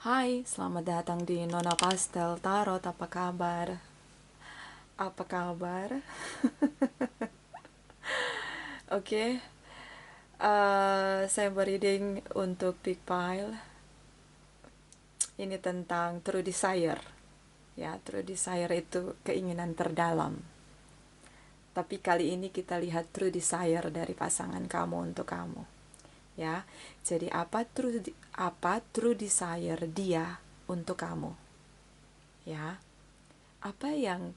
Hai, selamat datang di Nona Pastel Tarot. Apa kabar? Apa kabar? Oke, saya bereading untuk Big Pile. Ini tentang True Desire. Ya, True Desire itu keinginan terdalam. Tapi kali ini kita lihat True Desire dari pasangan kamu untuk kamu. Ya, jadi apa true desire dia untuk kamu? Ya, apa yang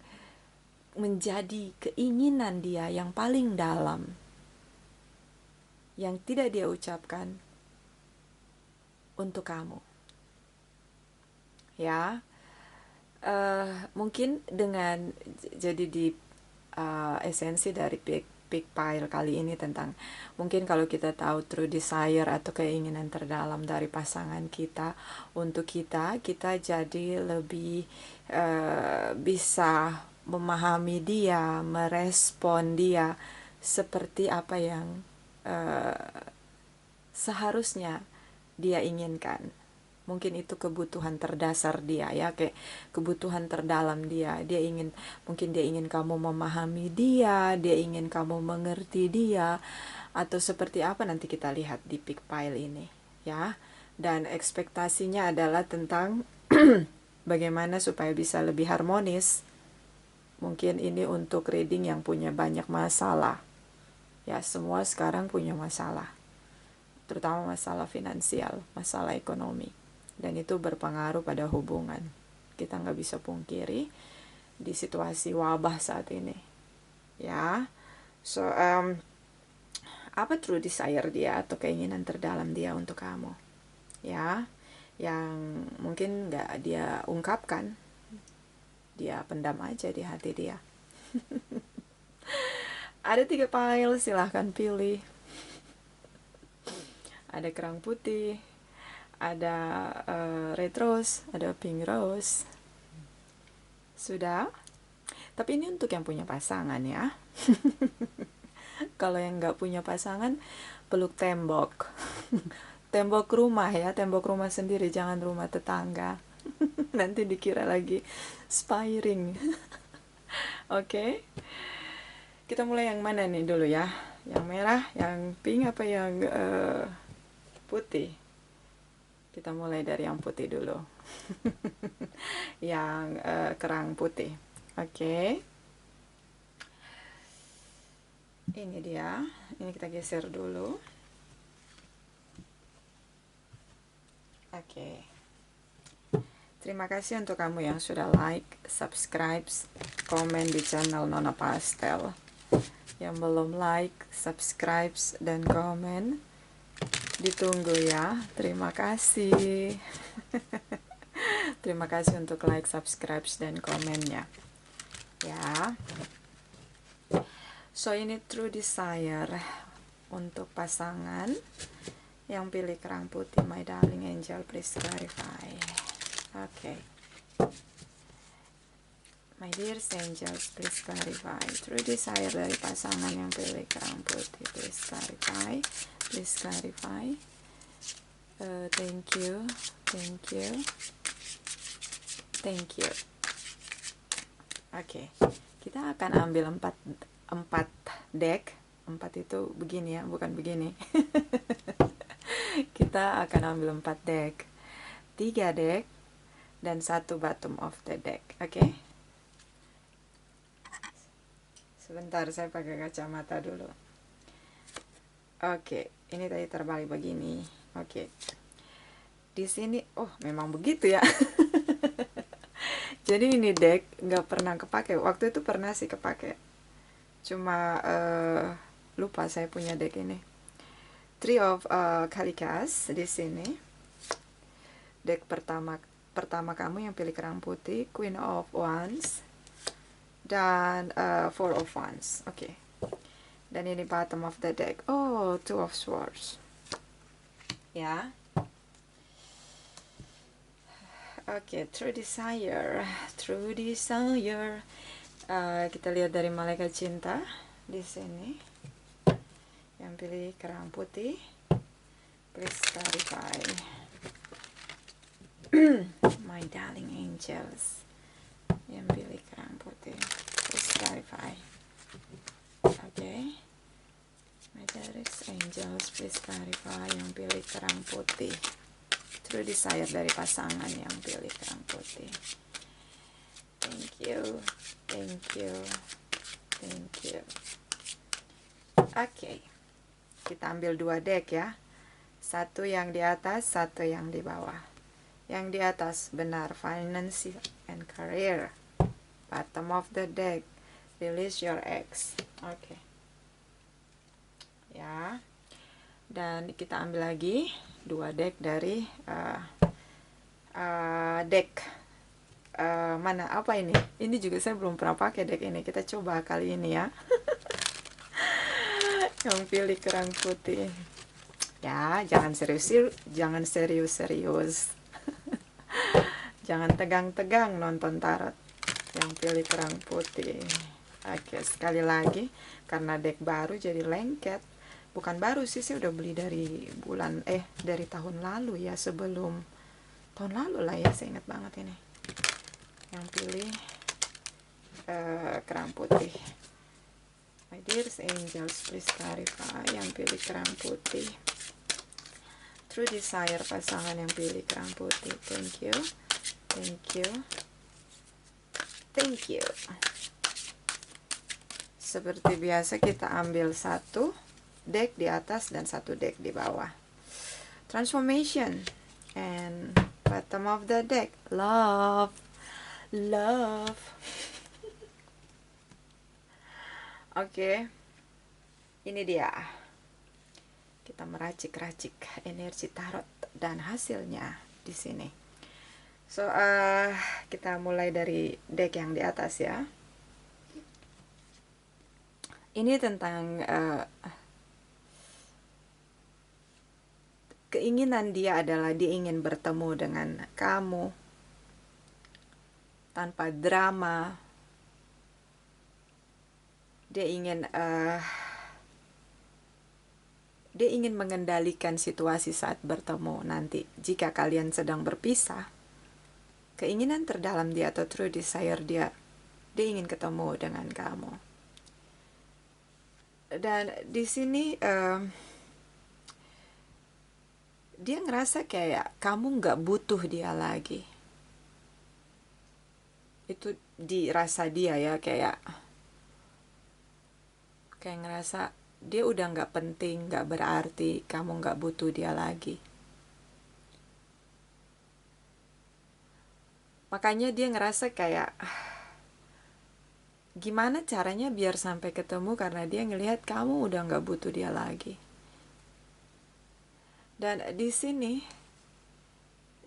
menjadi keinginan dia yang paling dalam, yang tidak dia ucapkan untuk kamu. Ya, mungkin dengan jadi di esensi dari Big Pile kali ini tentang mungkin kalau kita tahu true desire atau keinginan terdalam dari pasangan kita untuk kita jadi lebih bisa memahami dia, merespon dia seperti apa yang seharusnya dia inginkan. Mungkin itu kebutuhan terdasar dia, ya, kayak kebutuhan terdalam dia. Mungkin dia ingin kamu memahami dia, dia ingin kamu mengerti dia, atau seperti apa nanti kita lihat di Big Pile ini, ya. Dan ekspektasinya adalah tentang bagaimana supaya bisa lebih harmonis. Mungkin ini untuk reading yang punya banyak masalah. Ya, semua sekarang punya masalah, terutama masalah finansial, masalah ekonomi. Dan itu berpengaruh pada hubungan. Kita nggak bisa pungkiri di situasi wabah saat ini. Ya, so apa true desire dia atau keinginan terdalam dia untuk kamu? Ya, yang mungkin nggak dia ungkapkan, dia pendam aja di hati dia. Ada 3 pile, silahkan pilih. Ada kerang putih, ada red rose, ada pink rose. Sudah? Tapi ini untuk yang punya pasangan, ya. Kalau yang nggak punya pasangan, peluk tembok. Tembok rumah, ya, tembok rumah sendiri, jangan rumah tetangga. Nanti dikira lagi spying. Oke. Kita mulai yang mana nih dulu, ya? Yang merah, yang pink, apa yang putih? Kita mulai dari yang putih dulu. Yang kerang putih. Oke. Ini dia. Ini kita geser dulu. Oke. Terima kasih untuk kamu yang sudah like, subscribe, komen di channel Nona Pastel. Yang belum like, subscribe, dan komen, ditunggu, ya. Terima kasih. Terima kasih untuk like, subscribe, dan komennya, ya. So, ini true desire untuk pasangan yang pilih kerang putih. My darling angel, please clarify. Oke. My dear angels, please clarify. True desire dari pasangan yang pilih kerang putih. Please clarify. Please clarify. Thank you. Thank you. Thank you. Oke. Kita akan ambil 4 deck. 4 itu begini, ya, bukan begini. Kita akan ambil 4 deck. 3 deck dan 1 bottom of the deck. Oke. Sebentar, saya pakai kacamata dulu. Oke, ini tadi terbalik begini. Oke. Di sini, oh, memang begitu, ya. Jadi ini deck nggak pernah kepake. Waktu itu pernah sih kepake. Cuma lupa saya punya deck ini. Three of Kalikas di sini. Deck pertama kamu yang pilih kerang putih, Queen of Wands, dan Four of Wands. Oke. Dan ini bottom of the deck. Oh, Two of Swords. Ya. Oke, true desire. True desire. Kita lihat dari malaikat cinta di sini. Yang pilih kerang putih, please clarify. My darling angels yang pilih kerang putih, please clarify. Okay, my darling angels, please clarify yang pilih kerang putih. True desire dari pasangan yang pilih kerang putih. Thank you, thank you, thank you. Oke, kita ambil 2 deck ya. Satu yang di atas, satu yang di bawah. Yang di atas benar, finance and career. Bottom of the deck, release your ex. Oke. Ya. Dan kita ambil lagi 2 deck dari deck mana apa ini? Ini juga saya belum pernah pakai deck ini. Kita coba kali ini ya. Yang pilih kerang putih. Ya, jangan serius-serius. Jangan tegang-tegang nonton tarot. Yang pilih kerang putih. Oke, sekali lagi, karena deck baru jadi lengket. Bukan baru sih, saya udah beli dari dari tahun lalu ya, sebelum tahun lalu lah ya, saya ingat banget ini. Yang pilih kerang putih. My dearest angels, please clarify yang pilih kerang putih. True desire pasangan yang pilih kerang putih. Thank you, thank you, thank you. Seperti biasa kita ambil 1 deck di atas dan 1 deck di bawah. Transformation and bottom of the deck, love, love. Oke, ini dia. Kita meracik-racik energi tarot dan hasilnya di sini. So, kita mulai dari deck yang di atas ya. Ini tentang keinginan dia adalah dia ingin bertemu dengan kamu tanpa drama. Dia ingin mengendalikan situasi saat bertemu nanti. Jika kalian sedang berpisah, keinginan terdalam dia atau true desire dia ingin ketemu dengan kamu. Dan di sini dia ngerasa kayak kamu nggak butuh dia lagi. Itu dirasa dia ya, kayak ngerasa dia udah nggak penting, nggak berarti, kamu nggak butuh dia lagi. Makanya dia ngerasa kayak gimana caranya biar sampai ketemu, karena dia ngelihat kamu udah nggak butuh dia lagi. Dan di sini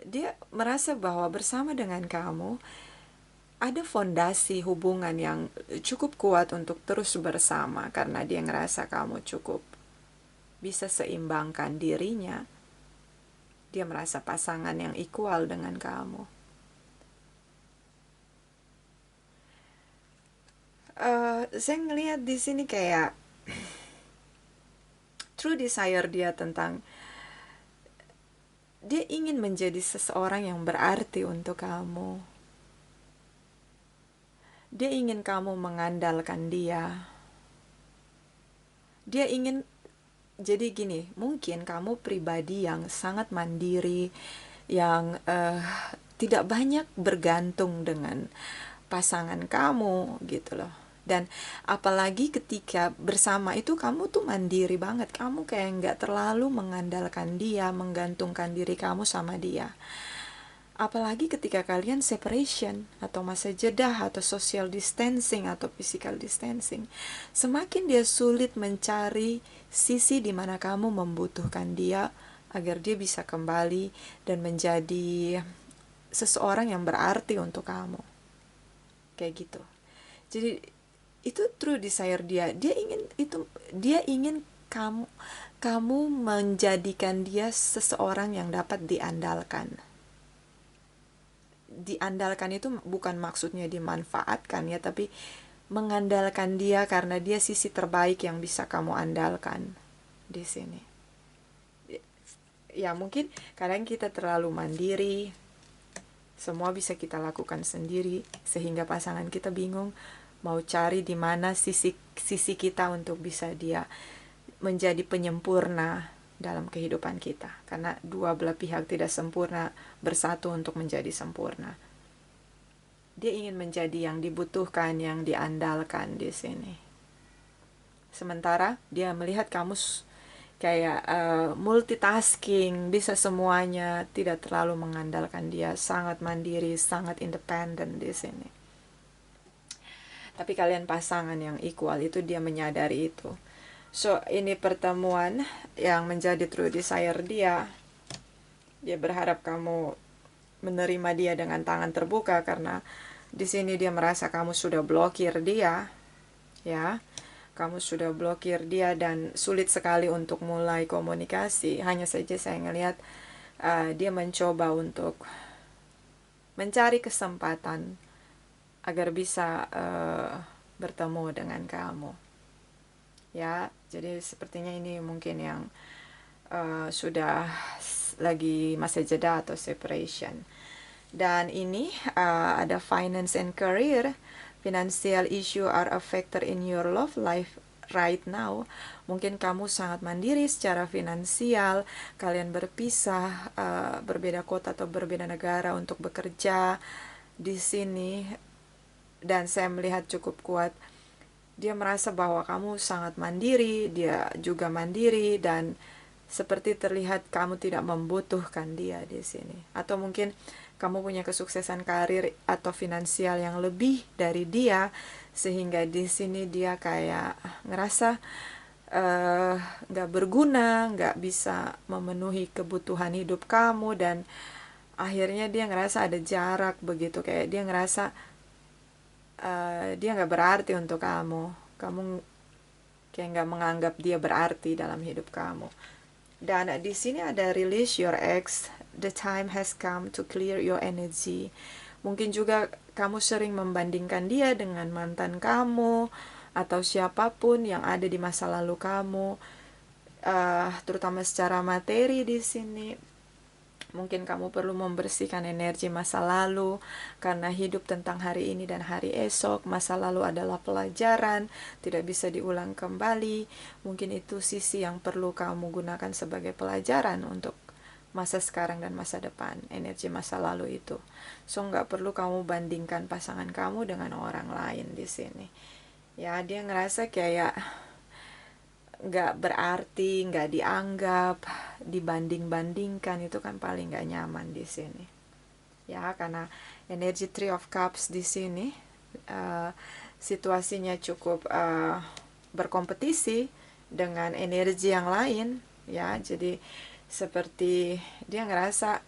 dia merasa bahwa bersama dengan kamu ada fondasi hubungan yang cukup kuat untuk terus bersama, karena dia ngerasa kamu cukup bisa seimbangkan dirinya. Dia merasa pasangan yang equal dengan kamu. Saya ngelihat di sini kayak true desire dia tentang dia ingin menjadi seseorang yang berarti untuk kamu. Dia ingin kamu mengandalkan dia. Dia ingin, jadi gini, mungkin kamu pribadi yang sangat mandiri, yang tidak banyak bergantung dengan pasangan kamu gitu loh. Dan apalagi ketika bersama itu kamu tuh mandiri banget. Kamu kayak nggak terlalu mengandalkan dia, menggantungkan diri kamu sama dia. Apalagi ketika kalian separation atau masa jeda atau social distancing atau physical distancing, semakin dia sulit mencari sisi di mana kamu membutuhkan dia agar dia bisa kembali dan menjadi seseorang yang berarti untuk kamu. Kayak gitu. Jadi itu true desire dia. Dia ingin kamu menjadikan dia seseorang yang dapat diandalkan. Diandalkan itu bukan maksudnya dimanfaatkan ya, tapi mengandalkan dia karena dia sisi terbaik yang bisa kamu andalkan di sini. Ya mungkin kadang kita terlalu mandiri, Semua bisa kita lakukan sendiri, sehingga pasangan kita bingung mau cari di mana sisi kita untuk bisa dia menjadi penyempurna dalam kehidupan kita. Karena dua belah pihak tidak sempurna bersatu untuk menjadi sempurna. Dia ingin menjadi yang dibutuhkan, yang diandalkan di sini. Sementara dia melihat kamu kayak multitasking, bisa semuanya, tidak terlalu mengandalkan dia, sangat mandiri, sangat independen di sini. Tapi kalian pasangan yang equal itu dia menyadari itu. So, ini pertemuan yang menjadi true desire dia. Dia berharap kamu menerima dia dengan tangan terbuka, karena di sini dia merasa kamu sudah blokir dia, ya. Kamu sudah blokir dia dan sulit sekali untuk mulai komunikasi. Hanya saja saya ngelihat dia mencoba untuk mencari kesempatan agar bisa bertemu dengan kamu. Ya, jadi sepertinya ini mungkin yang sudah lagi masa jeda atau separation. Dan ini ada finance and career. Financial issue are a factor in your love life right now. Mungkin kamu sangat mandiri secara finansial. Kalian berpisah, berbeda kota atau berbeda negara untuk bekerja di sini. Dan saya melihat cukup kuat. Dia merasa bahwa kamu sangat mandiri, dia juga mandiri, dan seperti terlihat kamu tidak membutuhkan dia di sini. Atau mungkin kamu punya kesuksesan karir atau finansial yang lebih dari dia, sehingga di sini dia kayak ngerasa nggak berguna, nggak bisa memenuhi kebutuhan hidup kamu, dan akhirnya dia ngerasa ada jarak begitu, kayak dia ngerasa dia nggak berarti untuk kamu kayak nggak menganggap dia berarti dalam hidup kamu. Dan di sini ada release your ex. The time has come to clear your energy. Mungkin juga kamu sering membandingkan dia dengan mantan kamu atau siapapun yang ada di masa lalu kamu, terutama secara materi di sini. Mungkin kamu perlu membersihkan energi masa lalu, karena hidup tentang hari ini dan hari esok. Masa lalu adalah pelajaran, tidak bisa diulang kembali. Mungkin itu sisi yang perlu kamu gunakan sebagai pelajaran untuk masa sekarang dan masa depan, energi masa lalu itu. So, nggak perlu kamu bandingkan pasangan kamu dengan orang lain di sini. Ya, dia ngerasa kayak nggak berarti, nggak dianggap, dibanding-bandingkan, itu kan paling nggak nyaman di sini. Ya, karena energi Three of Cups di sini situasinya cukup berkompetisi dengan energi yang lain, ya. Jadi seperti dia ngerasa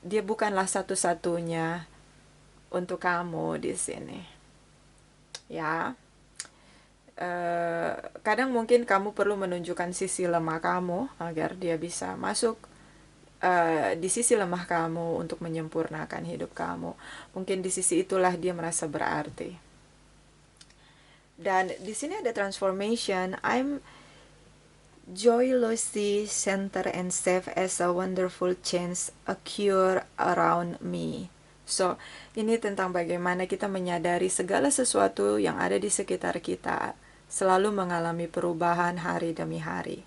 dia bukanlah satu-satunya untuk kamu di sini, ya. Kadang mungkin kamu perlu menunjukkan sisi lemah kamu agar dia bisa masuk di sisi lemah kamu untuk menyempurnakan hidup kamu. Mungkin di sisi itulah dia merasa berarti. Dan di sini ada transformation. I'm joyously center and safe as a wonderful change occur around me. So, ini tentang bagaimana kita menyadari segala sesuatu yang ada di sekitar kita selalu mengalami perubahan hari demi hari.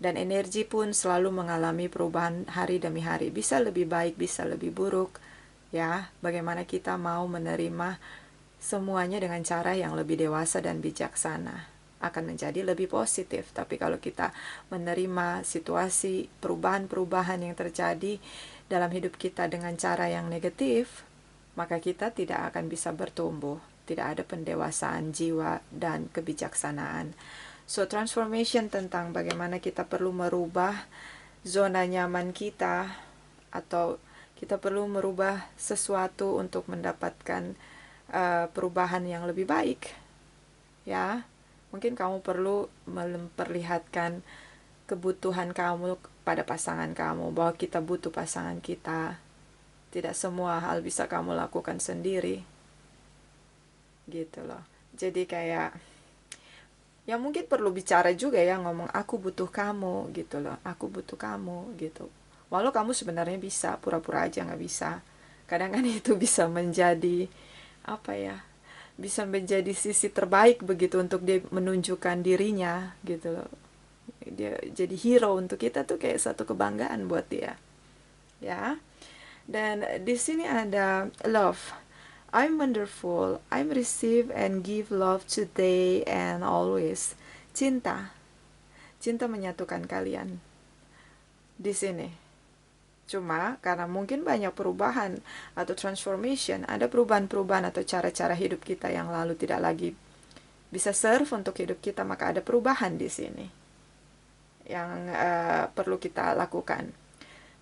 Dan energi pun selalu mengalami perubahan hari demi hari. Bisa lebih baik, bisa lebih buruk. Ya, bagaimana kita mau menerima semuanya dengan cara yang lebih dewasa dan bijaksana, akan menjadi lebih positif. Tapi kalau kita menerima situasi perubahan-perubahan yang terjadi dalam hidup kita dengan cara yang negatif, maka kita tidak akan bisa bertumbuh. Tidak ada pendewasaan jiwa dan kebijaksanaan. So, transformation tentang bagaimana kita perlu merubah zona nyaman kita, atau kita perlu merubah sesuatu untuk mendapatkan perubahan yang lebih baik. Ya, mungkin kamu perlu memperlihatkan kebutuhan kamu pada pasangan kamu, bahwa kita butuh pasangan kita. Tidak semua hal bisa kamu lakukan sendiri. Gitu loh. Jadi kayak ya mungkin perlu bicara juga ya, ngomong aku butuh kamu gitu loh. Aku butuh kamu gitu. Walau kamu sebenarnya bisa, pura-pura aja nggak bisa. Kadang kan itu bisa menjadi, apa ya, bisa menjadi sisi terbaik begitu untuk dia menunjukkan dirinya gitu loh. Dia jadi hero untuk kita tuh kayak satu kebanggaan buat dia. Ya. Dan di sini ada love. I'm wonderful. I'm receive and give love today and always. Cinta. Cinta menyatukan kalian di sini. Cuma karena mungkin banyak perubahan atau transformation, ada perubahan-perubahan atau cara-cara hidup kita yang lalu tidak lagi bisa serve untuk hidup kita, maka ada perubahan di sini yang perlu kita lakukan.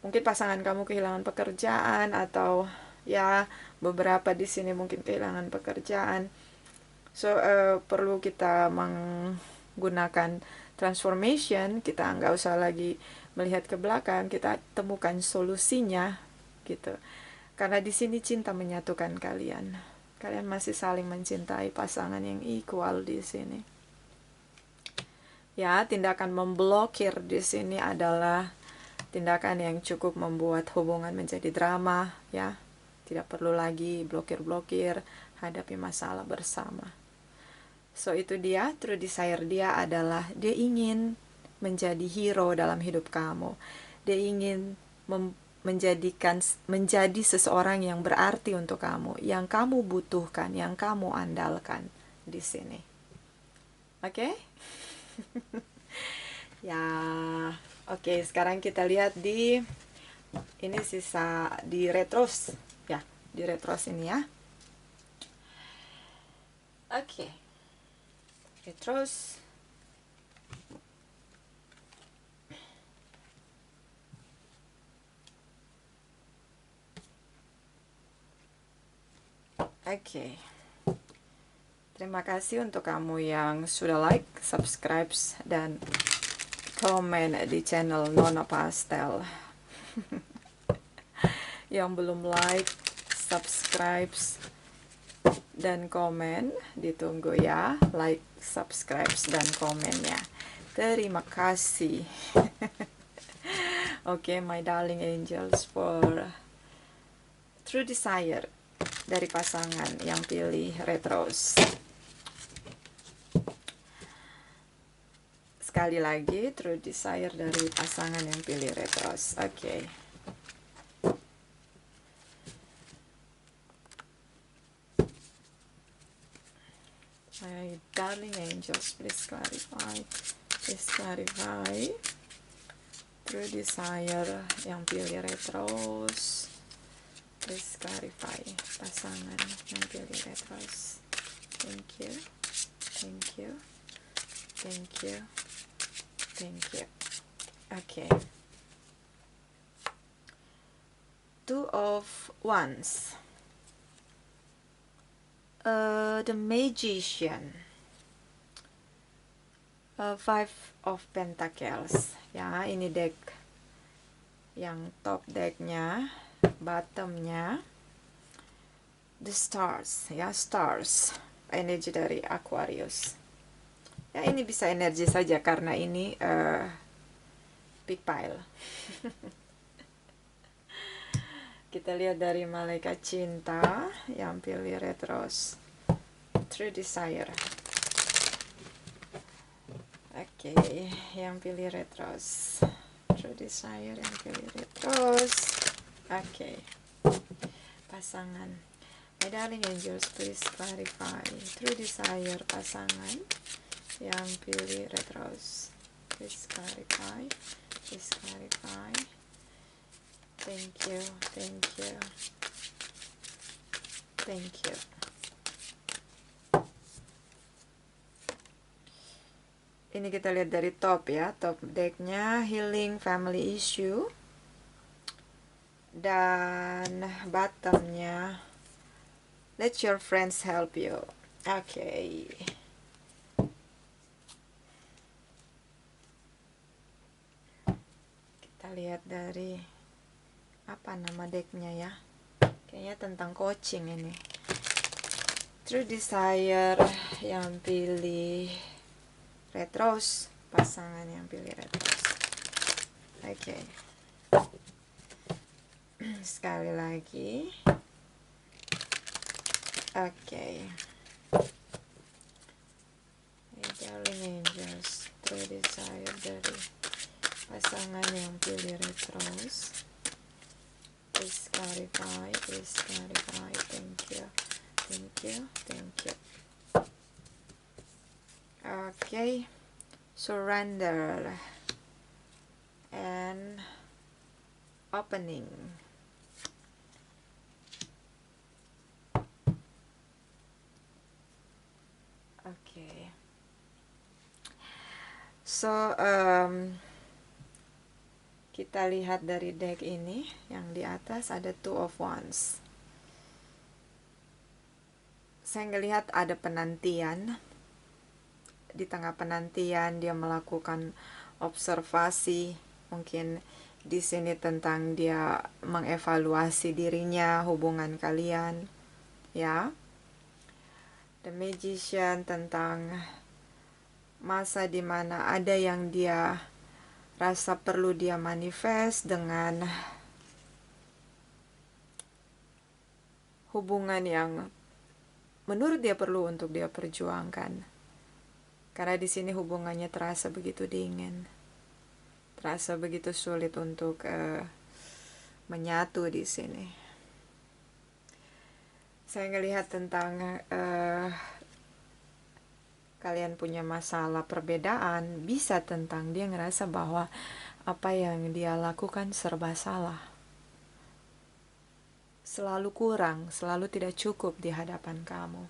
Mungkin pasangan kamu kehilangan pekerjaan atau ya beberapa di sini mungkin kehilangan pekerjaan. So perlu kita menggunakan transformation. Kita nggak usah lagi melihat ke belakang, kita temukan solusinya gitu. Karena di sini cinta menyatukan kalian. Kalian masih saling mencintai pasangan yang equal di sini. Ya, tindakan memblokir di sini adalah tindakan yang cukup membuat hubungan menjadi drama, ya. Tidak perlu lagi blokir-blokir, hadapi masalah bersama. So itu dia, true desire dia adalah dia ingin menjadi hero dalam hidup kamu. Dia ingin menjadi seseorang yang berarti untuk kamu, yang kamu butuhkan, yang kamu andalkan di sini. Oke? Ya, oke, sekarang kita lihat di ini sisa di retros ya, di retros ini ya. Oke. Retros. Oke. Terima kasih untuk kamu yang sudah like, subscribe, dan komen di channel Nona Pastel. Yang belum like, subscribe, dan komen, ditunggu ya. Like, subscribe, dan komennya. Terima kasih. Oke, my darling angels, for true desire dari pasangan yang pilih retros. Sekali lagi, true desire dari pasangan yang pilih retros. Oke. My darling angels, please clarify. Please clarify. True desire yang pilih retros. Please clarify. Pasangan yang pilih retros. Thank you. Thank you. Thank you. Thank you. Okay. Two of Wands. The Magician. Five of Pentacles. Ya, ini deck yang top decknya, bottomnya. The Stars. Ya, Stars. Energi dari Aquarius. Ya, ini bisa energi saja karena ini big pile. Kita lihat dari malaikat cinta yang pilih retros. True desire. Oke, yang pilih retros. True desire yang pilih retros. Oke. Pasangan. My darling angels, please clarify. True desire pasangan yang pilih retros. Please clarify. Please clarify. Thank you. Thank you. Thank you. Ini kita lihat dari top ya. Top decknya healing family issue. Dan bottomnya let your friends help you. Oke. Kita lihat dari apa nama decknya ya. Kayaknya tentang coaching ini. True desire yang pilih retros, pasangan yang pilih retros. Oke. sekali lagi. Oke. Darling Angels, True Desire dari pasangan yang pilih retros. Please clarify, please clarify. Thank you, thank you, thank you. Okay, surrender and opening. Okay. So, kita lihat dari deck ini, yang di atas ada Two of Wands. Saya ngelihat ada penantian. Di tengah penantian dia melakukan observasi, mungkin di sini tentang dia mengevaluasi dirinya, hubungan kalian, ya. The Magician tentang masa dimana ada yang dia rasa perlu dia manifest dengan hubungan yang menurut dia perlu untuk dia perjuangkan. Karena di sini hubungannya terasa begitu dingin, terasa begitu sulit untuk menyatu di sini. Saya ngelihat tentang kalian punya masalah perbedaan, bisa tentang dia ngerasa bahwa apa yang dia lakukan serba salah, selalu kurang, selalu tidak cukup di hadapan kamu.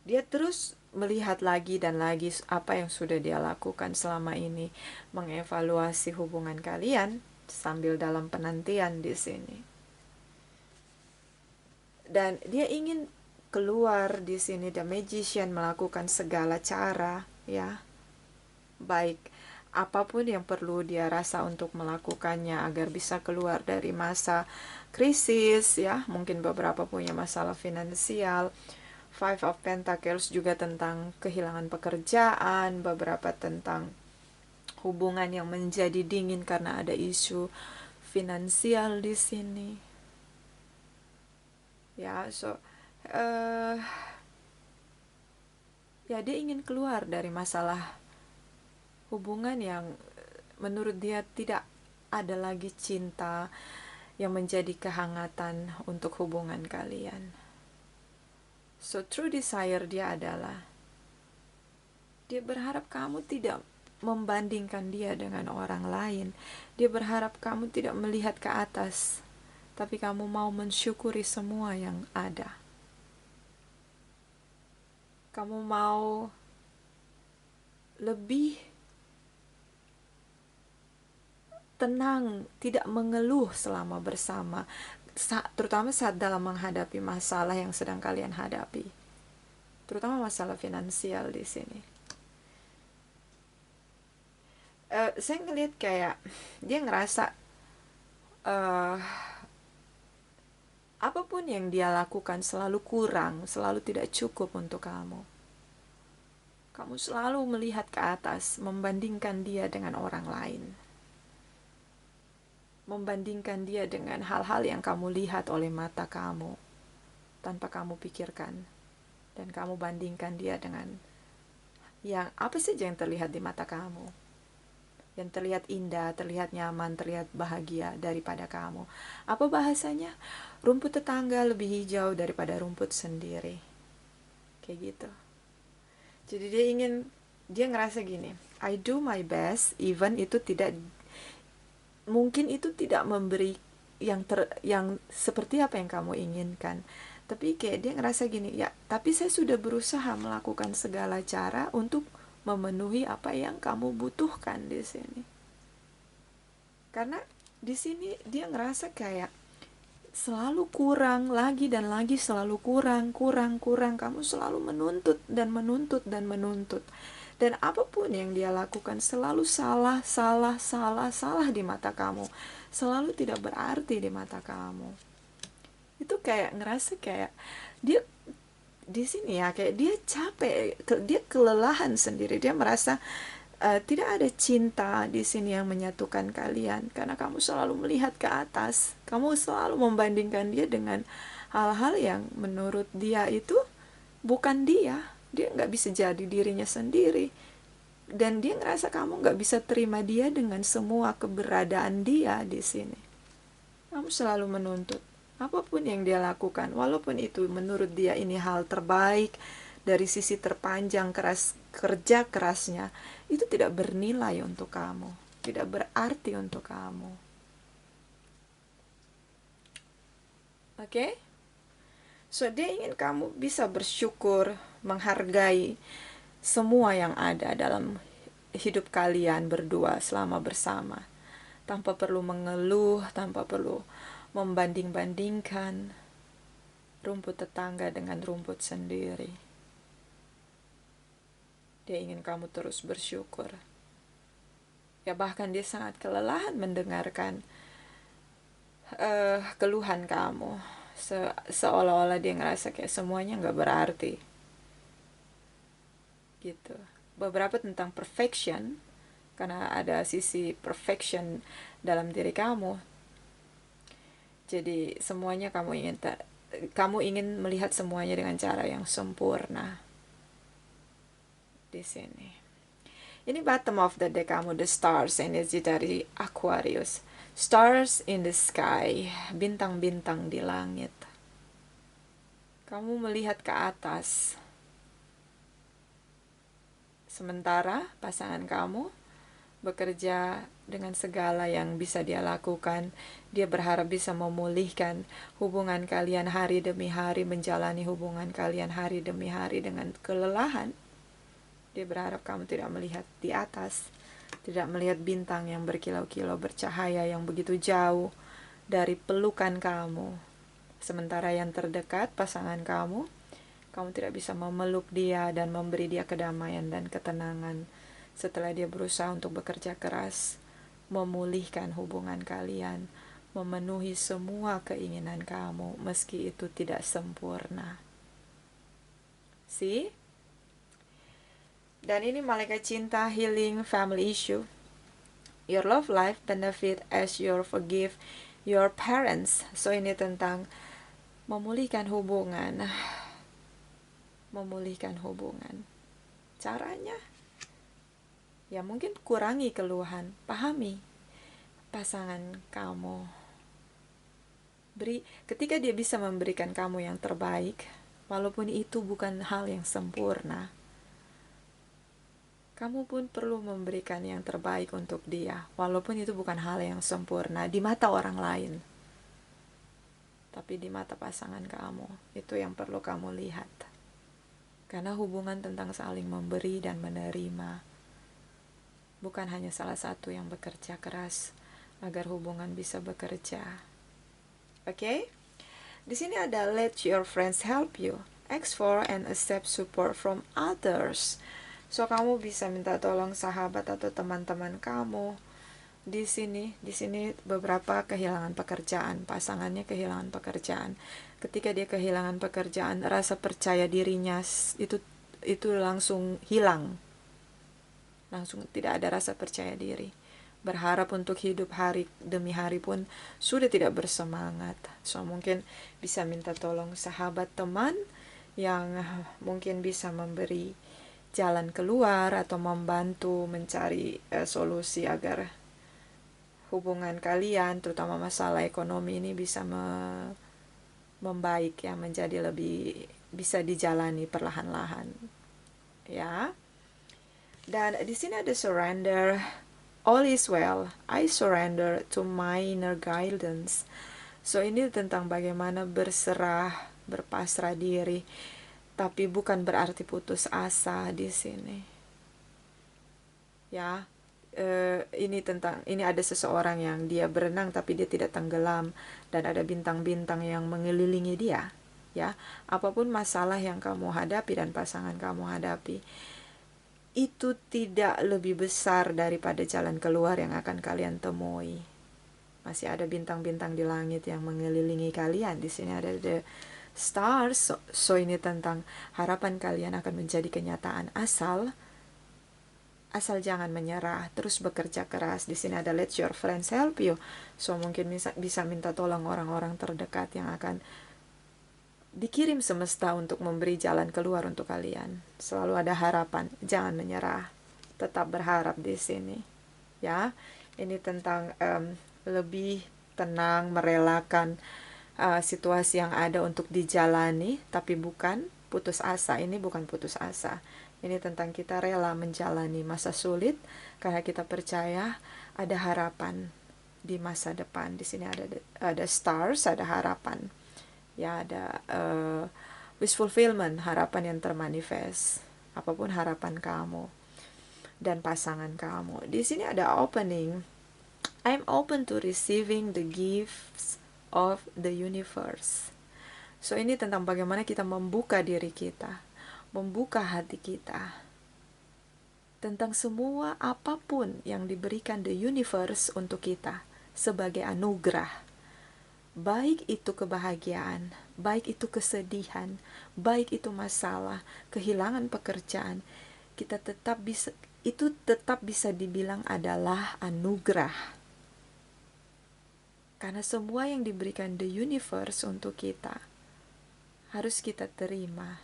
Dia terus melihat lagi dan lagi apa yang sudah dia lakukan selama ini, mengevaluasi hubungan kalian sambil dalam penantian di sini. Dan dia ingin keluar di sini. The Magician melakukan segala cara, ya. Baik apapun yang perlu dia rasa untuk melakukannya agar bisa keluar dari masa krisis, ya. Mungkin beberapa punya masalah finansial. Five of Pentacles juga tentang kehilangan pekerjaan, beberapa tentang hubungan yang menjadi dingin karena ada isu finansial di sini. Ya, ya dia ingin keluar dari masalah hubungan yang menurut dia tidak ada lagi cinta yang menjadi kehangatan untuk hubungan kalian. So, true desire dia adalah dia berharap kamu tidak membandingkan dia dengan orang lain. Dia berharap kamu tidak melihat ke atas, tapi kamu mau mensyukuri semua yang ada. Kamu mau lebih tenang, tidak mengeluh selama bersama, terutama saat dalam menghadapi masalah yang sedang kalian hadapi, terutama masalah finansial di sini. Saya ngelihat kayak dia ngerasa apapun yang dia lakukan selalu kurang, selalu tidak cukup untuk kamu. Kamu selalu melihat ke atas, membandingkan dia dengan orang lain, membandingkan dia dengan hal-hal yang kamu lihat oleh mata kamu tanpa kamu pikirkan, dan kamu bandingkan dia dengan yang apa saja yang terlihat di mata kamu, yang terlihat indah, terlihat nyaman, terlihat bahagia daripada kamu. Apa bahasanya? Rumput tetangga lebih hijau daripada rumput sendiri. Kayak gitu. Jadi dia ngerasa gini, I do my best, even itu tidak, mungkin itu tidak memberi yang seperti apa yang kamu inginkan. Tapi kayak dia ngerasa gini, ya, tapi saya sudah berusaha melakukan segala cara untuk memenuhi apa yang kamu butuhkan di sini. Karena di sini dia ngerasa kayak selalu kurang lagi dan lagi, selalu kurang. Kamu selalu menuntut dan menuntut dan menuntut. Dan apapun yang dia lakukan selalu salah di mata kamu. Selalu tidak berarti di mata kamu. Itu kayak ngerasa kayak dia di sini ya, kayak dia capek, dia kelelahan sendiri. Dia merasa tidak ada cinta di sini yang menyatukan kalian, karena kamu selalu melihat ke atas, kamu selalu membandingkan dia dengan hal-hal yang menurut dia itu bukan dia nggak bisa jadi dirinya sendiri, dan dia ngerasa kamu nggak bisa terima dia dengan semua keberadaan dia di sini. Kamu selalu menuntut apapun yang dia lakukan, walaupun itu menurut dia ini hal terbaik, dari sisi terpanjang kerja kerasnya, itu tidak bernilai untuk kamu, tidak berarti untuk kamu. Oke? So, dia ingin kamu bisa bersyukur, menghargai semua yang ada dalam hidup kalian berdua selama bersama, tanpa perlu mengeluh, tanpa perlu membanding-bandingkan rumput tetangga dengan rumput sendiri. Dia ingin kamu terus bersyukur. Ya, bahkan dia sangat kelelahan mendengarkan keluhan kamu. Seolah-olah dia ngerasa kayak semuanya gak berarti. Gitu. Beberapa tentang perfection, karena ada sisi perfection dalam diri kamu. Jadi semuanya kamu ingin melihat semuanya dengan cara yang sempurna. Di sini. Ini bottom of the deck kamu, the stars, energi dari Aquarius. Stars in the sky, bintang-bintang di langit. Kamu melihat ke atas. Sementara pasangan kamu bekerja dengan segala yang bisa dia lakukan. Dia berharap bisa memulihkan hubungan kalian hari demi hari, menjalani hubungan kalian hari demi hari dengan kelelahan. Dia berharap kamu tidak melihat di atas, tidak melihat bintang yang berkilau-kilau bercahaya yang begitu jauh dari pelukan kamu. Sementara yang terdekat, pasangan kamu tidak bisa memeluk dia dan memberi dia kedamaian dan ketenangan setelah dia berusaha untuk bekerja keras memulihkan hubungan kalian, memenuhi semua keinginan kamu meski itu tidak sempurna. See? Dan ini malaikat cinta, healing, family issue. Your love life benefit as you forgive your parents. So ini tentang memulihkan hubungan. Memulihkan hubungan. Caranya? Ya mungkin kurangi keluhan. Pahami pasangan kamu. Ketika dia bisa memberikan kamu yang terbaik, walaupun itu bukan hal yang sempurna, kamu pun perlu memberikan yang terbaik untuk dia, walaupun itu bukan hal yang sempurna di mata orang lain. Tapi di mata pasangan kamu, itu yang perlu kamu lihat. Karena hubungan tentang saling memberi dan menerima. Bukan hanya salah satu yang bekerja keras agar hubungan bisa bekerja. Oke? Di sini ada let your friends help you. Ask for and accept support from others. So kamu bisa minta tolong sahabat atau teman-teman kamu. Di sini beberapa kehilangan pekerjaan, pasangannya kehilangan pekerjaan. Ketika dia kehilangan pekerjaan, rasa percaya dirinya itu langsung hilang. Langsung tidak ada rasa percaya diri. Berharap untuk hidup hari demi hari pun sudah tidak bersemangat. So mungkin bisa minta tolong sahabat, teman yang mungkin bisa memberi jalan keluar atau membantu mencari solusi agar hubungan kalian, terutama masalah ekonomi ini bisa membaik ya, menjadi lebih bisa dijalani perlahan-lahan. Ya. Dan di sini ada surrender. All is well. I surrender to my inner guidance. So ini tentang bagaimana berserah, berpasrah diri, tapi bukan berarti putus asa di sini. Ya. Ini ada seseorang yang dia berenang tapi dia tidak tenggelam, dan ada bintang-bintang yang mengelilingi dia. Ya, apapun masalah yang kamu hadapi dan pasangan kamu hadapi, itu tidak lebih besar daripada jalan keluar yang akan kalian temui. Masih ada bintang-bintang di langit yang mengelilingi kalian. Di sini ada the stars. So ini tentang harapan kalian akan menjadi kenyataan, asal asal jangan menyerah, terus bekerja keras. Di sini ada let your friends help you. So mungkin bisa minta tolong orang-orang terdekat yang akan dikirim semesta untuk memberi jalan keluar untuk kalian. Selalu ada harapan, jangan menyerah, tetap berharap di sini. Ya, ini tentang lebih tenang, merelakan situasi yang ada untuk dijalani, tapi bukan putus asa. Ini bukan putus asa. Ini tentang kita rela menjalani masa sulit karena kita percaya ada harapan di masa depan. Di sini ada stars, ada harapan. Ya, ada wish fulfillment, harapan yang termanifest. Apapun harapan kamu dan pasangan kamu. Di sini ada opening. I'm open to receiving the gifts of the universe. So ini tentang bagaimana kita membuka diri kita, membuka hati kita tentang semua apapun yang diberikan the universe untuk kita sebagai anugerah. Baik itu kebahagiaan, baik itu kesedihan, baik itu masalah, kehilangan pekerjaan, itu tetap bisa dibilang adalah anugerah. Karena semua yang diberikan the universe untuk kita harus kita terima.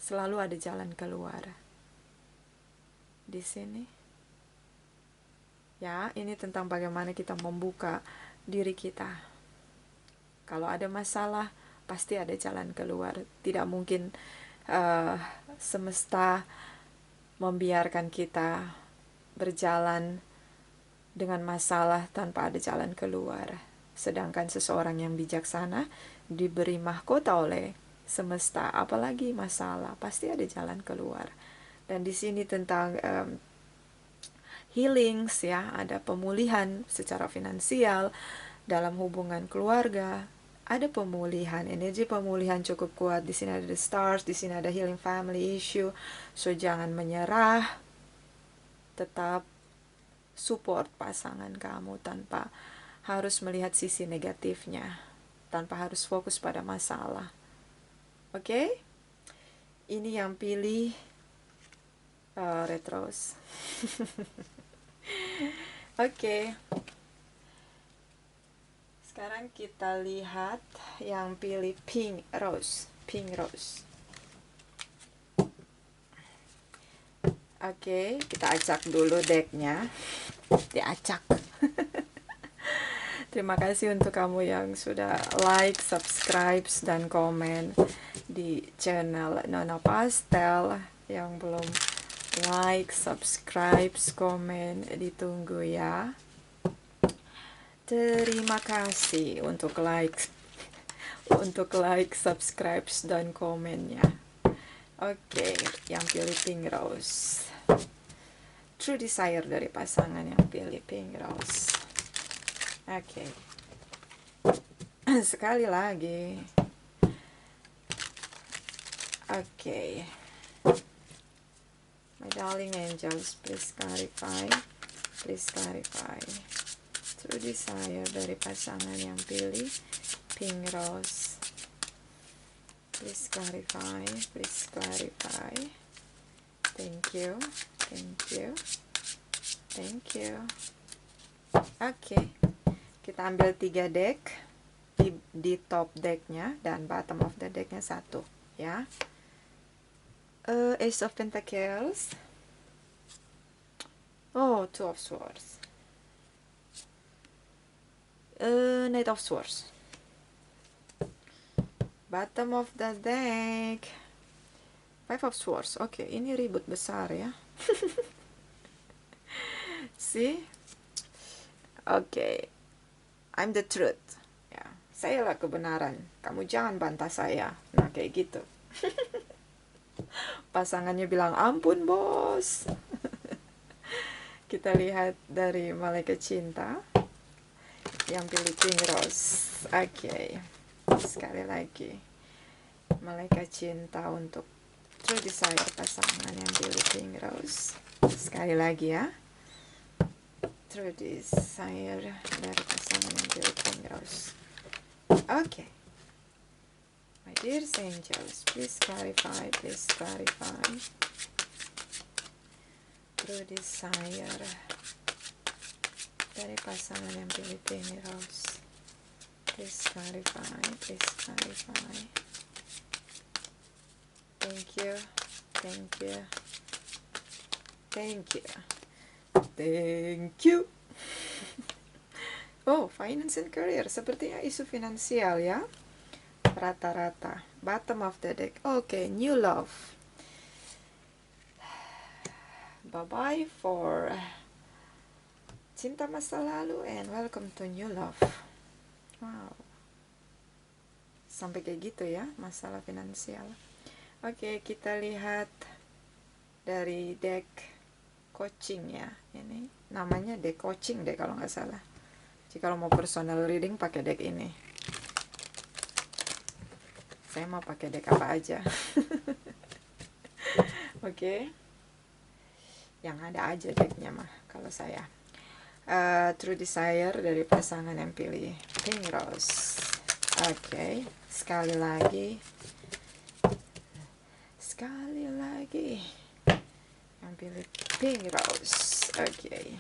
Selalu ada jalan keluar. Di sini. Ya, ini tentang bagaimana kita membuka diri kita. Kalau ada masalah, pasti ada jalan keluar. Tidak mungkin semesta membiarkan kita berjalan dengan masalah tanpa ada jalan keluar. Sedangkan seseorang yang bijaksana diberi mahkota oleh semesta, apalagi masalah, pasti ada jalan keluar. Dan di sini tentang healings, ya, ada pemulihan secara finansial dalam hubungan keluarga, ada pemulihan, energi pemulihan cukup kuat. Di sini ada the stars, di sini ada healing family issue. So jangan menyerah, tetap support pasangan kamu tanpa harus melihat sisi negatifnya, tanpa harus fokus pada masalah. Oke? Ini yang pilih Red Rose. Oke. Sekarang kita lihat yang pilih Pink Rose. Pink Rose. Oke, kita acak dulu decknya. Diacak. Terima kasih untuk kamu yang sudah like, subscribe, dan komen di channel Nona Pastel. Yang belum like, subscribe, komen, ditunggu ya. Terima kasih untuk like, subscribe, dan komennya. Oke, yang pilih Pink Rose. True desire dari pasangan yang pilih Pink Rose. Oke. Sekali lagi. Oke. My darling angels, please clarify. Please clarify. True desire dari pasangan yang pilih Pink Rose. Please clarify. Please clarify. Thank you. Thank you. Thank you. Oke. Kita ambil 3 deck. Di top decknya dan bottom of the decknya 1. Ya. Ace of Pentacles. Oh, Two of Swords. Knight of Swords. Bottom of the deck. Five of Swords. Oke, ini ribut besar ya. See? Oke. I'm the truth. Ya, sayalah kebenaran. Kamu jangan bantah saya. Nah, kayak gitu. Pasangannya bilang, ampun bos. Kita lihat dari malaikat cinta yang pilih Pink Rose. Oke. Sekali lagi, malaikat cinta untuk true desire pasangan yang pilih Pink Rose. Sekali lagi ya, true desire dari pasangan yang pilih Pink Rose. Oke. My dear angels, please clarify, please clarify. true desire dari pasangan yang pilih Rose. Please clarify, please clarify. Thank you, thank you, thank you, thank you. Oh, finance and career, sepertinya isu finansial ya, rata-rata. Bottom of the deck. Oke, new love. Bye-bye for cinta masa lalu and welcome to new love. Wow, sampai kayak gitu ya masalah finansial. Oke, kita lihat dari deck coaching ya. Ini namanya deck coaching deh kalau nggak salah. Jadi kalau mau personal reading pakai deck ini. Saya mau pakai deck apa aja. Oke. Yang ada aja decknya mah kalau saya. True desire dari pasangan yang pilih Pink Rose. Oke, sekali lagi yang pilih Pink Rose. Oke.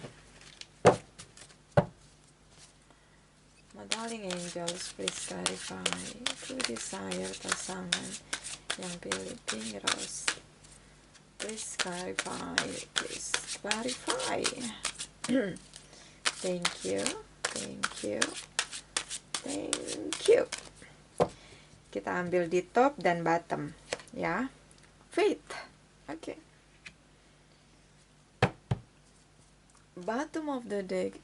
My darling angels, please clarify. True desire pasangan yang pilih Pink Rose. Please clarify. Please clarify. Thank you. Thank you. Thank you. Kita ambil di top dan bottom ya. Faith. Oke. Bottom of the deck.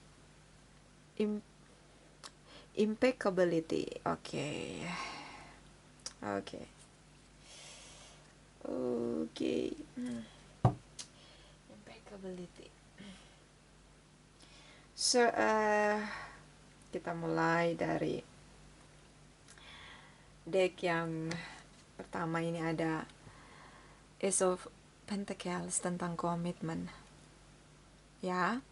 Impeccability. Oke. Oke. Oke. Impeccability. So, kita mulai dari deck yang pertama. Ini ada Ace of Pentacles tentang komitmen. Ya,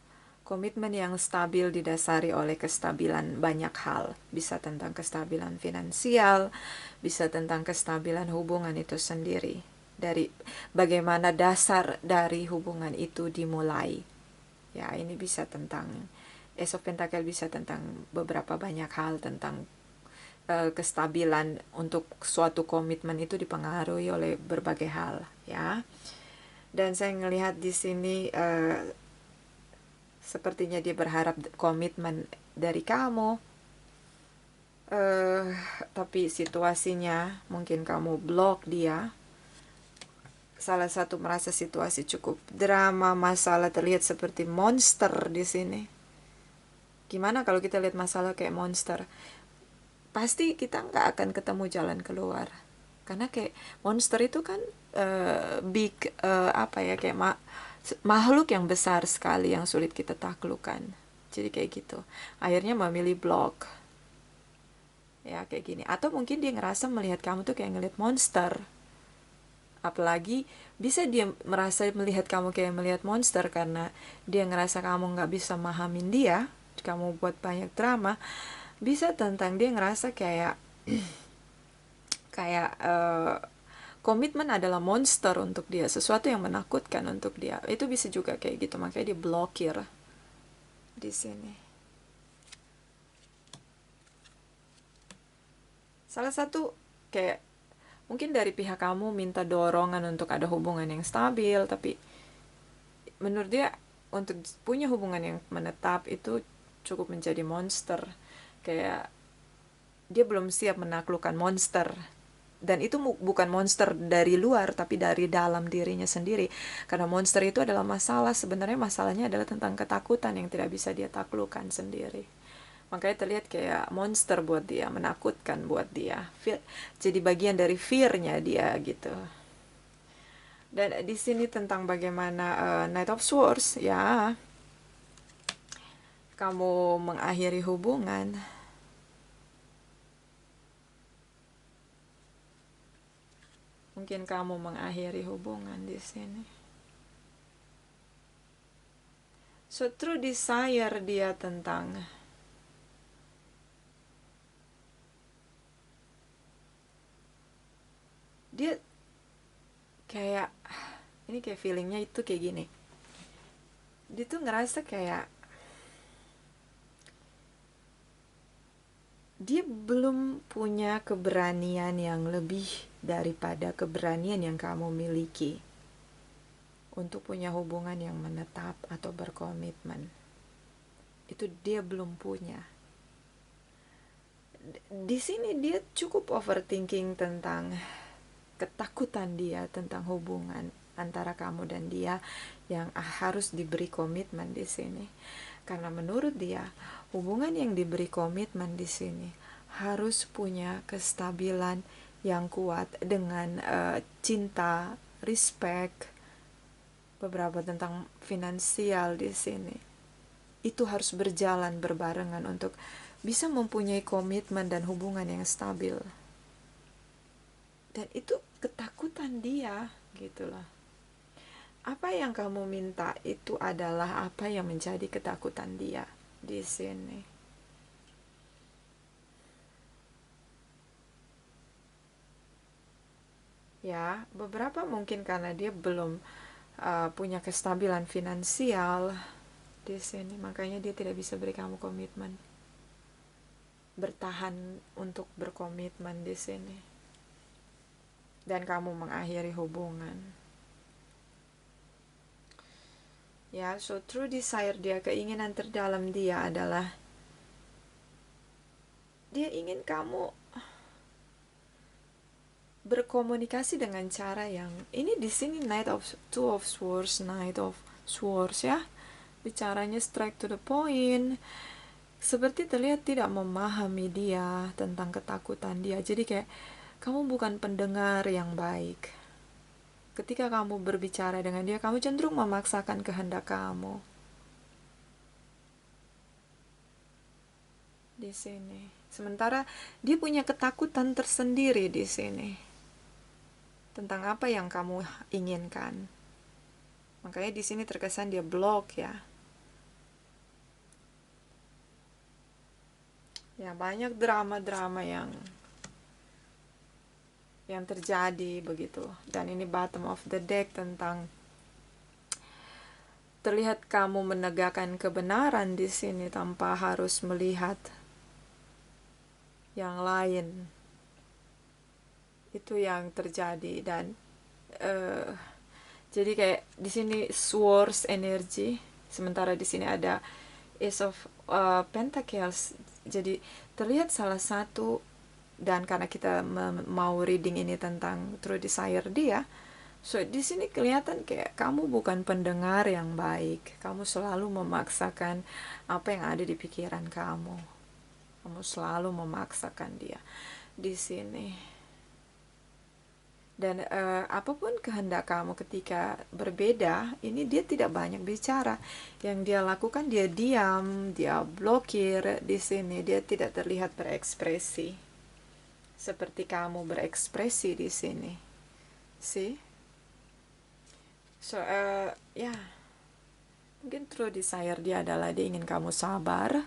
komitmen yang stabil didasari oleh kestabilan banyak hal. Bisa tentang kestabilan finansial, bisa tentang kestabilan hubungan itu sendiri. Dari bagaimana dasar dari hubungan itu dimulai. Ya, ini bisa tentang Ace of Pentacles, bisa tentang beberapa banyak hal, tentang kestabilan untuk suatu komitmen itu dipengaruhi oleh berbagai hal, ya. Dan saya ngelihat di sini sepertinya dia berharap komitmen dari kamu, tapi situasinya mungkin kamu blok dia. Salah satu merasa situasi cukup drama, masalah terlihat seperti monster di sini. Gimana kalau kita lihat masalah kayak monster? Pasti kita nggak akan ketemu jalan keluar, karena kayak monster itu kan big, apa ya, kayak makhluk yang besar sekali yang sulit kita taklukkan. Jadi kayak gitu, akhirnya memilih blok ya, kayak gini. Atau mungkin dia ngerasa melihat kamu tuh kayak ngelihat monster, apalagi bisa dia merasa melihat kamu kayak melihat monster karena dia ngerasa kamu nggak bisa mahamin dia, kamu buat banyak drama. Bisa tentang dia ngerasa kayak komitmen adalah monster untuk dia, sesuatu yang menakutkan untuk dia. Itu bisa juga kayak gitu, makanya dia blokir di sini. Salah satu kayak mungkin dari pihak kamu minta dorongan untuk ada hubungan yang stabil, tapi menurut dia untuk punya hubungan yang menetap itu cukup menjadi monster. Kayak dia belum siap menaklukkan monster, dan itu bukan monster dari luar tapi dari dalam dirinya sendiri, karena monster itu adalah masalah. Sebenarnya masalahnya adalah tentang ketakutan yang tidak bisa dia taklukkan sendiri, makanya terlihat kayak monster buat dia, menakutkan buat dia, jadi bagian dari fear-nya dia gitu. Dan di sini tentang bagaimana Knight of Swords ya, kamu mengakhiri hubungan. Mungkin kamu mengakhiri hubungan di sini. So true desire dia tentang dia kayak ini, kayak feelingnya itu kayak gini. dia tuh ngerasa kayak dia belum punya keberanian yang lebih daripada keberanian yang kamu miliki untuk punya hubungan yang menetap atau berkomitmen. Itu dia belum punya. Di sini dia cukup overthinking tentang ketakutan dia tentang hubungan antara kamu dan dia yang harus diberi komitmen di sini. Karena menurut dia, hubungan yang diberi komitmen di sini harus punya kestabilan yang kuat dengan cinta, respect, beberapa tentang finansial di sini. Itu harus berjalan berbarengan untuk bisa mempunyai komitmen dan hubungan yang stabil. Dan itu ketakutan dia, gitulah. Apa yang kamu minta itu adalah apa yang menjadi ketakutan dia di sini. Ya, beberapa mungkin karena dia belum punya kestabilan finansial di sini, makanya dia tidak bisa beri kamu komitmen. Bertahan untuk berkomitmen di sini. Dan kamu mengakhiri hubungan. Ya, so true desire dia, keinginan terdalam dia adalah dia ingin kamu berkomunikasi dengan cara yang ini di sini Two of Swords, Knight of Swords ya. Bicaranya straight to the point. Seperti terlihat tidak memahami dia tentang ketakutan dia. Jadi kayak kamu bukan pendengar yang baik. Ketika kamu berbicara dengan dia, kamu cenderung memaksakan kehendak kamu. Di sini. Sementara dia punya ketakutan tersendiri di sini. Tentang apa yang kamu inginkan. Makanya di sini terkesan dia blok ya. Ya, banyak drama-drama yang terjadi begitu. Dan ini bottom of the deck tentang terlihat kamu menegakkan kebenaran di sini tanpa harus melihat yang lain. Itu yang terjadi dan jadi kayak di sini swords energy, sementara di sini ada Ace of Pentacles. Jadi terlihat salah satu, dan karena kita mau reading ini tentang true desire dia, so di sini kelihatan kayak kamu bukan pendengar yang baik. Kamu selalu memaksakan apa yang ada di pikiran kamu. Kamu selalu memaksakan dia di sini. Dan apapun kehendak kamu ketika berbeda, ini dia tidak banyak bicara. Yang dia lakukan, dia diam, dia blokir di sini. Dia tidak terlihat berekspresi seperti kamu berekspresi di sini. See? So, ya, mungkin true desire dia adalah dia ingin kamu sabar.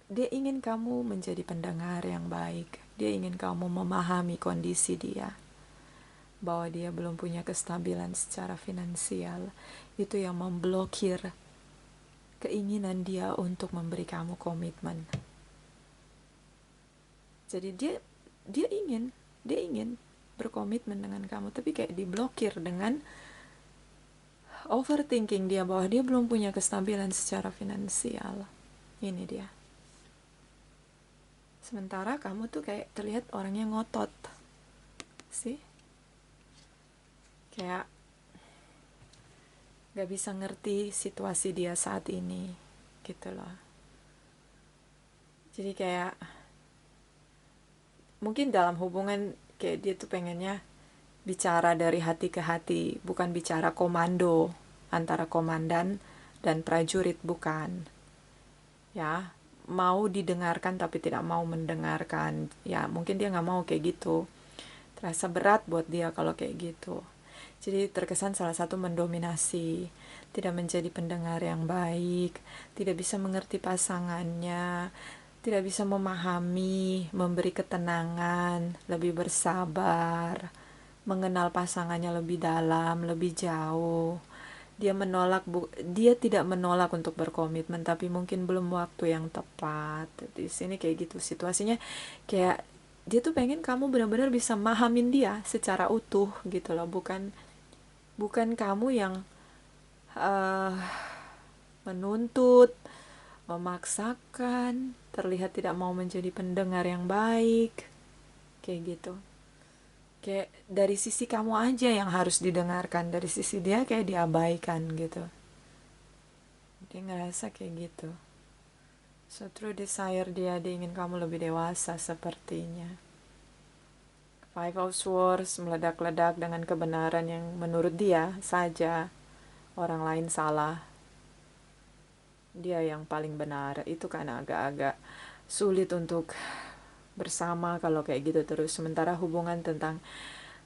Dia ingin kamu menjadi pendengar yang baik. Dia ingin kamu memahami kondisi dia. Bahwa dia belum punya kestabilan secara finansial. Itu yang memblokir keinginan dia untuk memberi kamu komitmen. Jadi dia ingin berkomitmen dengan kamu, tapi kayak diblokir dengan overthinking dia bahwa dia belum punya kestabilan secara finansial. Ini dia. Sementara kamu tuh kayak terlihat orangnya ngotot. Sih? Kayak gak bisa ngerti situasi dia saat ini. Gitu loh. Jadi kayak mungkin dalam hubungan kayak dia tuh pengennya bicara dari hati ke hati. Bukan bicara komando antara komandan dan prajurit, bukan. Ya, mau didengarkan tapi tidak mau mendengarkan. Ya, mungkin dia gak mau kayak gitu. Terasa berat buat dia kalau kayak gitu. Jadi terkesan salah satu mendominasi, tidak menjadi pendengar yang baik, tidak bisa mengerti pasangannya, tidak bisa memahami, memberi ketenangan, lebih bersabar, mengenal pasangannya lebih dalam, lebih jauh. Dia tidak menolak untuk berkomitmen, tapi mungkin belum waktu yang tepat. Di sini kayak gitu situasinya, kayak dia tuh pengen kamu benar-benar bisa mahamin dia secara utuh gitu loh, bukan bukan kamu yang uh, menuntut, memaksakan, terlihat tidak mau menjadi pendengar yang baik, kayak gitu. Kayak dari sisi kamu aja yang harus didengarkan, dari sisi dia kayak diabaikan gitu. Dia ngerasa kayak gitu. So true desire dia ingin kamu lebih dewasa sepertinya. Five of Swords meledak-ledak dengan kebenaran yang menurut dia saja orang lain salah. Dia yang paling benar. Itu kan agak-agak sulit untuk bersama kalau kayak gitu terus. Sementara hubungan tentang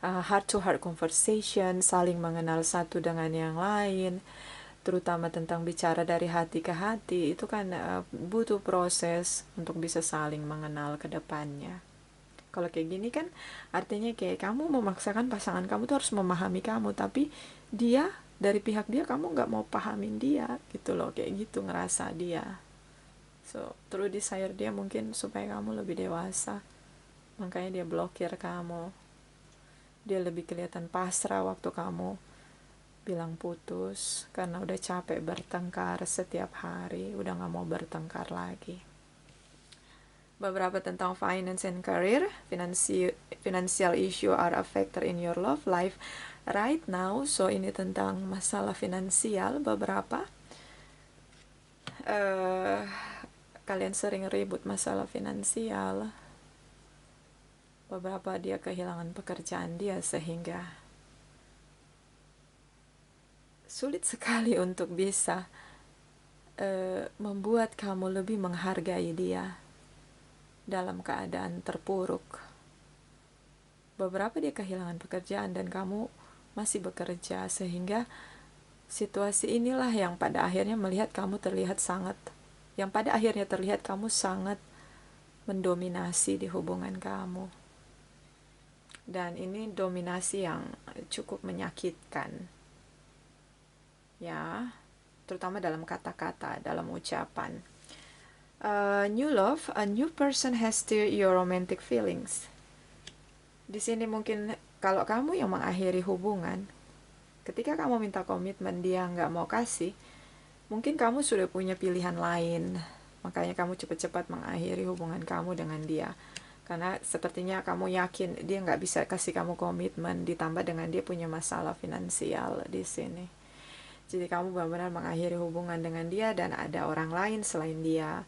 heart to heart conversation, saling mengenal satu dengan yang lain, terutama tentang bicara dari hati ke hati, itu kan butuh proses untuk bisa saling mengenal ke depannya. Kalau kayak gini kan artinya kayak kamu memaksakan pasangan kamu tuh harus memahami kamu, tapi dia dari pihak dia kamu nggak mau pahamin dia gitu loh, kayak gitu ngerasa dia. So true desire dia mungkin supaya kamu lebih dewasa, makanya dia blokir kamu. Dia lebih kelihatan pasrah waktu kamu bilang putus karena udah capek bertengkar setiap hari, udah gak mau bertengkar lagi. Beberapa tentang finance and career. Financial issue are a factor in your love life right now. So ini tentang masalah finansial. Beberapa kalian sering ribut masalah finansial. Beberapa dia kehilangan pekerjaan dia sehingga sulit sekali untuk bisa membuat kamu lebih menghargai dia dalam keadaan terpuruk. Beberapa dia kehilangan pekerjaan dan kamu masih bekerja, sehingga situasi inilah yang pada akhirnya terlihat kamu sangat mendominasi di hubungan kamu. Dan ini dominasi yang cukup menyakitkan. Ya, terutama dalam kata-kata, dalam ucapan. New love, a new person has stirred your romantic feelings. Di sini mungkin kalau kamu yang mengakhiri hubungan, ketika kamu minta komitmen dia nggak mau kasih, mungkin kamu sudah punya pilihan lain. Makanya kamu cepat-cepat mengakhiri hubungan kamu dengan dia. Karena sepertinya kamu yakin dia nggak bisa kasih kamu komitmen, ditambah dengan dia punya masalah finansial di sini. Jadi kamu benar-benar mengakhiri hubungan dengan dia dan ada orang lain selain dia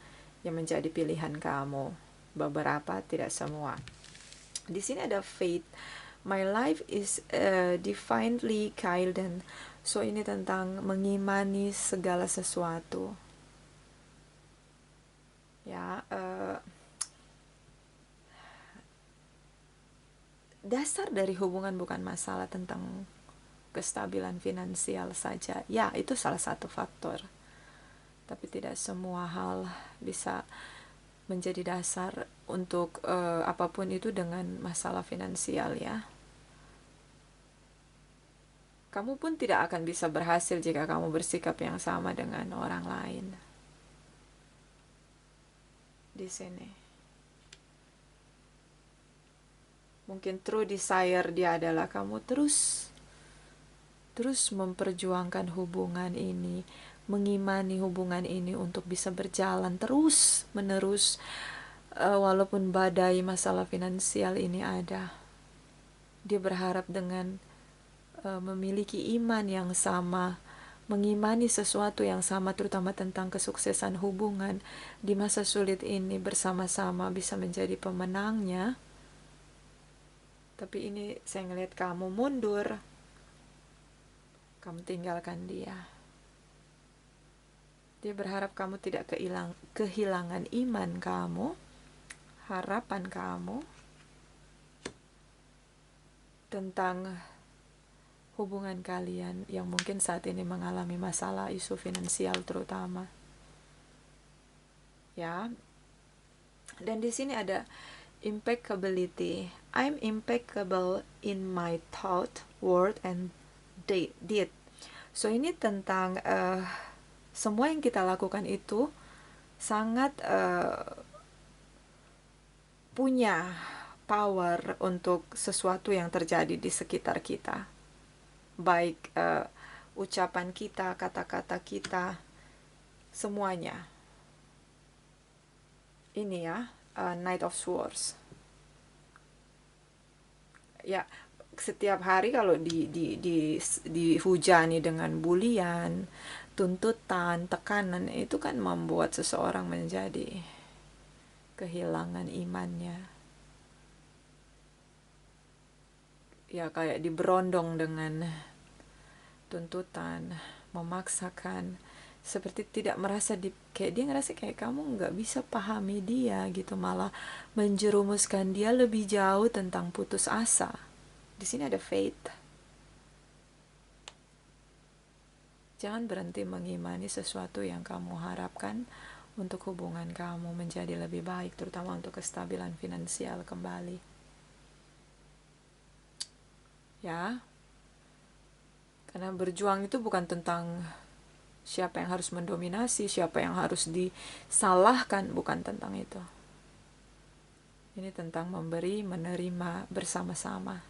yang menjadi pilihan kamu. Beberapa, tidak semua. Di sini ada faith. My life is divinely guided. So ini tentang mengimani segala sesuatu. Ya, dasar dari hubungan bukan masalah tentang kestabilan finansial saja. Ya, itu salah satu faktor. Tapi tidak semua hal bisa menjadi dasar untuk apapun itu dengan masalah finansial ya. Kamu pun tidak akan bisa berhasil jika kamu bersikap yang sama dengan orang lain. Di sini. Mungkin true desire dia adalah kamu terus memperjuangkan hubungan ini, mengimani hubungan ini untuk bisa berjalan terus menerus walaupun badai masalah finansial ini ada. Dia berharap dengan memiliki iman yang sama, mengimani sesuatu yang sama, terutama tentang kesuksesan hubungan di masa sulit ini, bersama-sama bisa menjadi pemenangnya. Tapi ini saya ngelihat kamu mundur, kamu tinggalkan dia. Dia berharap kamu tidak kehilangan iman kamu, harapan kamu tentang hubungan kalian yang mungkin saat ini mengalami masalah isu finansial terutama. Ya. Dan di sini ada Impeccability. I'm impeccable in my thought, word, and deed. So ini tentang semua yang kita lakukan itu sangat punya power untuk sesuatu yang terjadi di sekitar kita. Baik ucapan kita, kata-kata kita, semuanya. Ini ya, Knight of Swords. Ya, setiap hari kalau dihujani dengan bulian, tuntutan, tekanan, itu kan membuat seseorang menjadi kehilangan imannya. Ya, kayak diberondong dengan tuntutan, memaksakan, seperti tidak merasa kayak dia ngerasa kayak kamu nggak bisa pahami dia gitu, malah menjerumuskan dia lebih jauh tentang putus asa. Di sini ada faith. Jangan berhenti mengimani sesuatu yang kamu harapkan untuk hubungan kamu menjadi lebih baik, terutama untuk kestabilan finansial kembali. Ya, karena berjuang itu bukan tentang siapa yang harus mendominasi, siapa yang harus disalahkan, bukan tentang itu. Ini tentang memberi, menerima bersama-sama.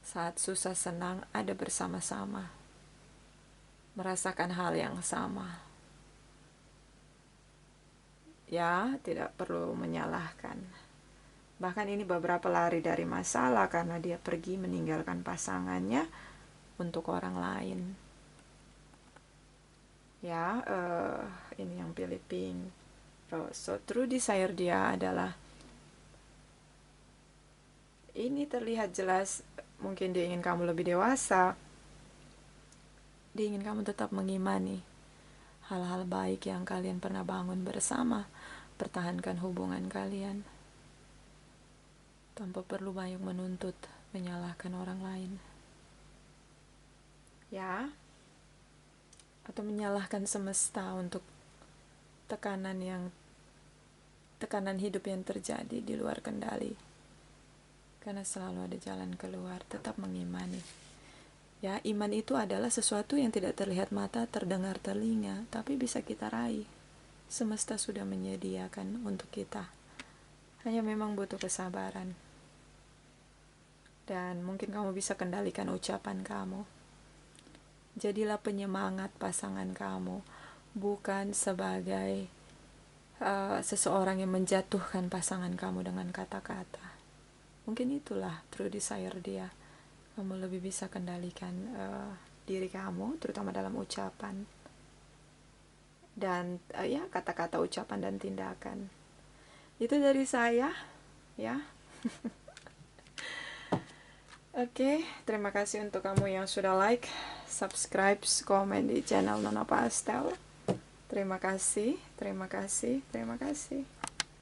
Saat susah senang ada bersama-sama. Merasakan hal yang sama. Ya, tidak perlu menyalahkan. Bahkan ini beberapa lari dari masalah karena dia pergi meninggalkan pasangannya untuk orang lain. Ya, ini yang pilih pink. So true desire dia adalah, ini terlihat jelas, mungkin dia ingin kamu lebih dewasa, dia ingin kamu tetap mengimani hal-hal baik yang kalian pernah bangun bersama, pertahankan hubungan kalian tanpa perlu banyak menuntut, menyalahkan orang lain, ya, atau menyalahkan semesta untuk tekanan hidup yang terjadi di luar kendali. Karena selalu ada jalan keluar. Tetap mengimani. Ya, iman itu adalah sesuatu yang tidak terlihat mata, terdengar telinga, tapi bisa kita raih. Semesta sudah menyediakan untuk kita. Hanya memang butuh kesabaran. Dan mungkin kamu bisa kendalikan ucapan kamu. Jadilah penyemangat pasangan kamu, bukan sebagai seseorang yang menjatuhkan pasangan kamu dengan kata-kata. Mungkin itulah true desire dia. Kamu lebih bisa kendalikan diri kamu, terutama dalam ucapan dan ya, kata-kata, ucapan dan tindakan. Itu dari saya, ya. Oke, terima kasih untuk kamu yang sudah like, subscribe, komen di channel Nona Pastel. Terima kasih, terima kasih, terima kasih.